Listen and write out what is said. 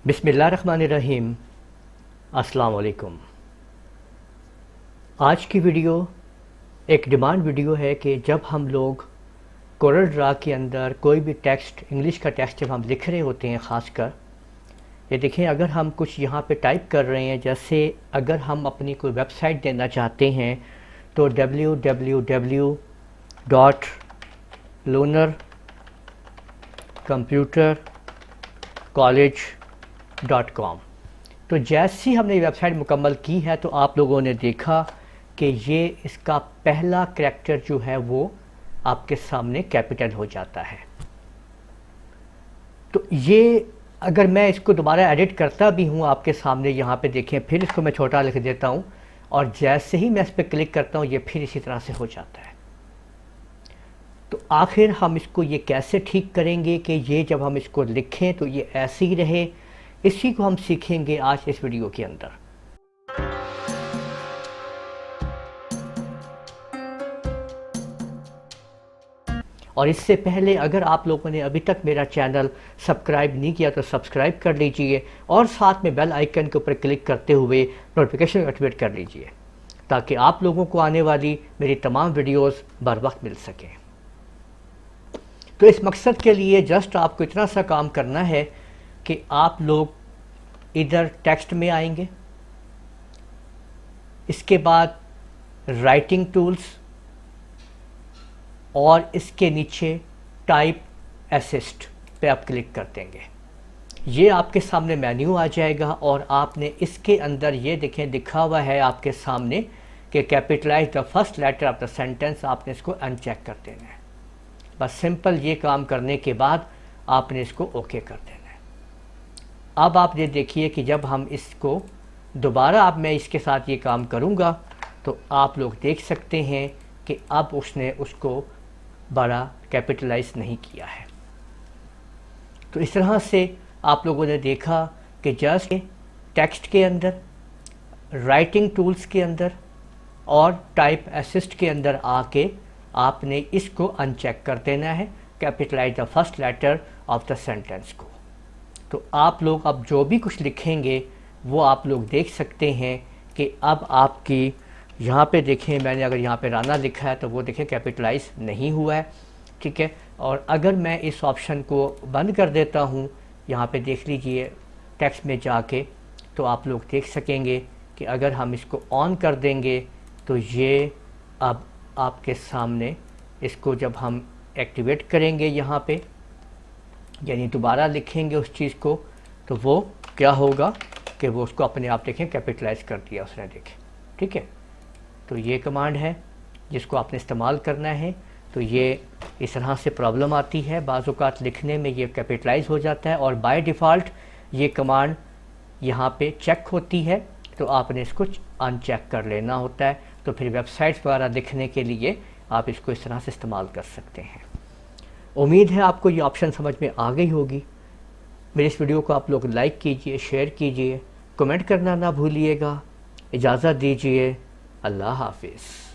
बिस्मिल्लाहिर्रहमानिर्रहीम। अस्सलाम वालेकुम। आज की वीडियो एक डिमांड वीडियो है कि जब हम लोग कोरल ड्रा के अंदर कोई भी टेक्स्ट, इंग्लिश का टेक्स्ट जब हम लिख रहे होते हैं, ख़ासकर ये देखें, अगर हम कुछ यहाँ पे टाइप कर रहे हैं, जैसे अगर हम अपनी कोई वेबसाइट देना चाहते हैं तो www.lunarcomputercollege.com। तो जैसे ही हमने वेबसाइट मुकम्मल की है तो आप लोगों ने देखा कि ये इसका पहला करैक्टर जो है वो आपके सामने कैपिटल हो जाता है। तो ये अगर मैं इसको दोबारा एडिट करता भी हूँ आपके सामने, यहाँ पे देखें, फिर इसको मैं छोटा लिख देता हूँ और जैसे ही मैं इस पर क्लिक करता हूँ ये फिर इसी तरह से हो जाता है। तो आखिर हम इसको ये कैसे ठीक करेंगे कि ये जब हम इसको लिखें तो ये ऐसे ही रहे, इसी को हम सीखेंगे आज इस वीडियो के अंदर। और इससे पहले अगर आप लोगों ने अभी तक मेरा चैनल सब्सक्राइब नहीं किया तो सब्सक्राइब कर लीजिए और साथ में बेल आइकन के ऊपर क्लिक करते हुए नोटिफिकेशन एक्टिवेट कर लीजिए ताकि आप लोगों को आने वाली मेरी तमाम वीडियोस बर वक्त मिल सकें। तो इस मकसद के लिए जस्ट आपको इतना सा काम करना है कि आप लोग इधर टेक्स्ट में आएंगे, इसके बाद राइटिंग टूल्स और इसके नीचे टाइप असिस्ट पे आप क्लिक कर देंगे। ये आपके सामने मेन्यू आ जाएगा और आपने इसके अंदर ये देखें लिखा हुआ है आपके सामने कि capitalize the first letter of the sentence, आपने इसको अनचेक कर देना है। बस सिंपल ये काम करने के बाद आपने इसको ओके कर देना है। अब आप ये देखिए कि जब हम इसको दोबारा अब मैं इसके साथ ये काम करूँगा तो आप लोग देख सकते हैं कि अब उसने उसको बड़ा कैपिटलाइज नहीं किया है। तो इस तरह से आप लोगों ने देखा कि जस्ट टेक्स्ट के अंदर, राइटिंग टूल्स के अंदर और टाइप असिस्ट के अंदर आके आपने इसको अनचेक कर देना है, capitalize the first letter of the sentence को। तो आप लोग अब जो भी कुछ लिखेंगे वो आप लोग देख सकते हैं कि अब आपकी यहाँ पे देखें, मैंने अगर यहाँ पे राना लिखा है तो वो देखें कैपिटलाइज नहीं हुआ है, ठीक है। और अगर मैं इस ऑप्शन को बंद कर देता हूँ, यहाँ पे देख लीजिए टेक्स्ट में जाके, तो आप लोग देख सकेंगे कि अगर हम इसको ऑन कर देंगे तो ये अब आपके सामने इसको जब हम एक्टिवेट करेंगे यहाँ पे, यानी दोबारा लिखेंगे उस चीज़ को, तो वो क्या होगा कि वो उसको अपने आप देखें कैपिटलाइज कर दिया उसने, देखें, ठीक है। तो ये कमांड है जिसको आपने इस्तेमाल करना है। तो ये इस तरह से प्रॉब्लम आती है, बाज़ औक़ात लिखने में ये कैपिटलाइज हो जाता है और बाय डिफ़ॉल्ट ये कमांड यहाँ पे चेक होती है, तो आपने इसको अनचेक कर लेना होता है। तो फिर वेबसाइट्स वगैरह लिखने के लिए आप इसको इस तरह से इस्तेमाल कर सकते हैं। उम्मीद है आपको ये ऑप्शन समझ में आ गई होगी। मेरे इस वीडियो को आप लोग लाइक कीजिए, शेयर कीजिए, कमेंट करना ना भूलिएगा। इजाज़त दीजिए, अल्लाह हाफिज़।